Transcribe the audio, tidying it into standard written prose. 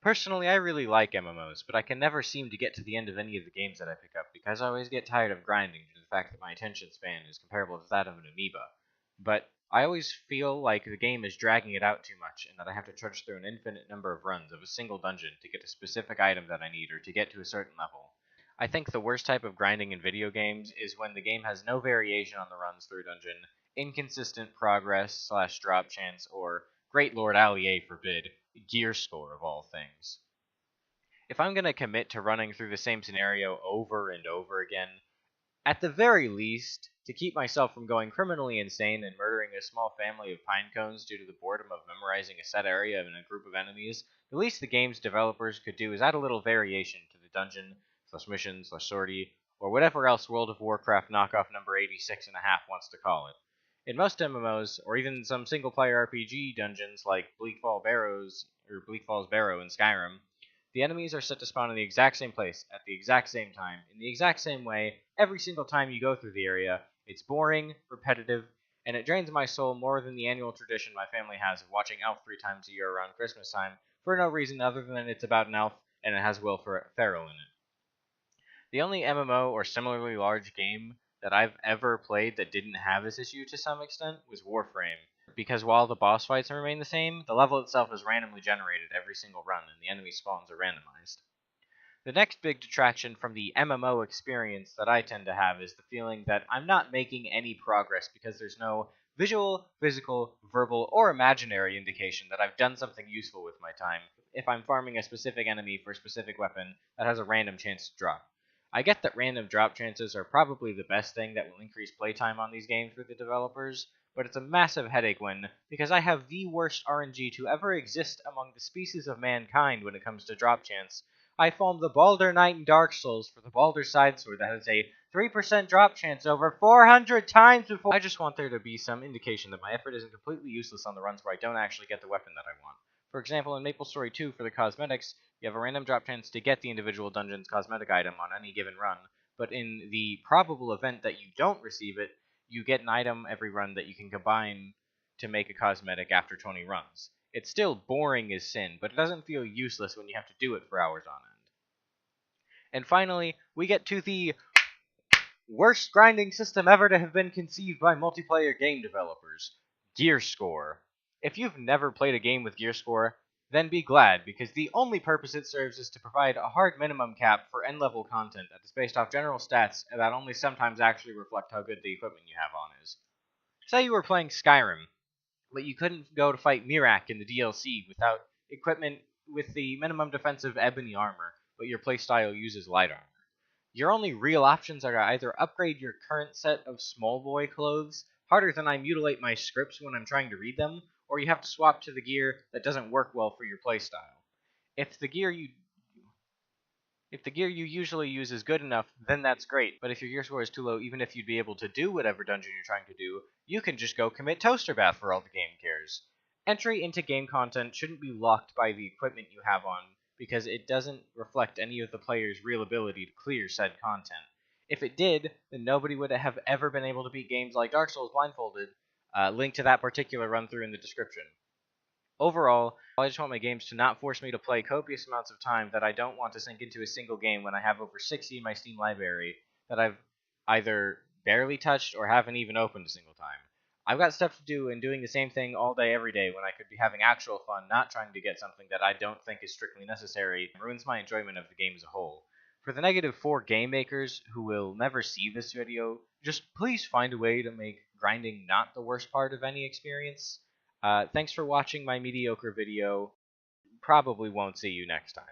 Personally, I really like MMOs, but I can never seem to get to the end of any of the games that I pick up because I always get tired of grinding due to the fact that my attention span is comparable to that of an amoeba. But I always feel like the game is dragging it out too much and that I have to trudge through an infinite number of runs of a single dungeon to get a specific item that I need or to get to a certain level. I think the worst type of grinding in video games is when the game has no variation on the runs through a dungeon, inconsistent progress slash drop chance, or, great lord allier forbid, gear score of all things. If I'm going to commit to running through the same scenario over and over again, at the very least, to keep myself from going criminally insane and murdering a small family of pine cones due to the boredom of memorizing a set area in a group of enemies, the least the game's developers could do is add a little variation to the dungeon, slash mission, slash sortie, or whatever else World of Warcraft knockoff number 86 and a half wants to call it. In most MMOs, or even some single-player RPG dungeons like Bleak Falls Barrow in Skyrim, the enemies are set to spawn in the exact same place, at the exact same time, in the exact same way, every single time you go through the area. It's boring, repetitive, and it drains my soul more than the annual tradition my family has of watching Elf 3 times a year around Christmas time, for no reason other than it's about an elf and it has Will Ferrell in it. The only MMO or similarly large game that I've ever played that didn't have this issue to some extent was Warframe, because while the boss fights remain the same, the level itself is randomly generated every single run, and the enemy spawns are randomized. The next big detraction from the MMO experience that I tend to have is the feeling that I'm not making any progress because there's no visual, physical, verbal, or imaginary indication that I've done something useful with my time if I'm farming a specific enemy for a specific weapon that has a random chance to drop. I get that random drop chances are probably the best thing that will increase playtime on these games for the developers, but it's a massive headache because I have the worst RNG to ever exist among the species of mankind when it comes to drop chance. I farmed the Baldur Knight in Dark Souls for the Baldur Side Sword that has a 3% drop chance over 400 times before. I just want there to be some indication that my effort isn't completely useless on the runs where I don't actually get the weapon that I want. For example, in MapleStory 2 for the cosmetics, you have a random drop chance to get the individual dungeon's cosmetic item on any given run, but in the probable event that you don't receive it, you get an item every run that you can combine to make a cosmetic after 20 runs. It's still boring as sin, but it doesn't feel useless when you have to do it for hours on end. And finally, we get to the worst grinding system ever to have been conceived by multiplayer game developers, gear score. If you've never played a game with gear score, then be glad, because the only purpose it serves is to provide a hard minimum cap for end-level content that is based off general stats that only sometimes actually reflect how good the equipment you have on is. Say you were playing Skyrim, but you couldn't go to fight Miraak in the DLC without equipment with the minimum defensive ebony armor, but your playstyle uses light armor. Your only real options are to either upgrade your current set of small boy clothes harder than I mutilate my scripts when I'm trying to read them, or you have to swap to the gear that doesn't work well for your playstyle. If the gear you usually use is good enough, then that's great, but if your gear score is too low, even if you'd be able to do whatever dungeon you're trying to do, you can just go commit toaster bath for all the game cares. Entry into game content shouldn't be locked by the equipment you have on, because it doesn't reflect any of the player's real ability to clear said content. If it did, then nobody would have ever been able to beat games like Dark Souls blindfolded. Link to that particular run-through in the description. Overall, I just want my games to not force me to play copious amounts of time that I don't want to sink into a single game when I have over 60 in my Steam library that I've either barely touched or haven't even opened a single time. I've got stuff to do and doing the same thing all day every day when I could be having actual fun, not trying to get something that I don't think is strictly necessary and ruins my enjoyment of the game as a whole. For the -4 game makers who will never see this video, just please find a way to make grinding not the worst part of any experience. Thanks for watching my mediocre video. Probably won't see you next time.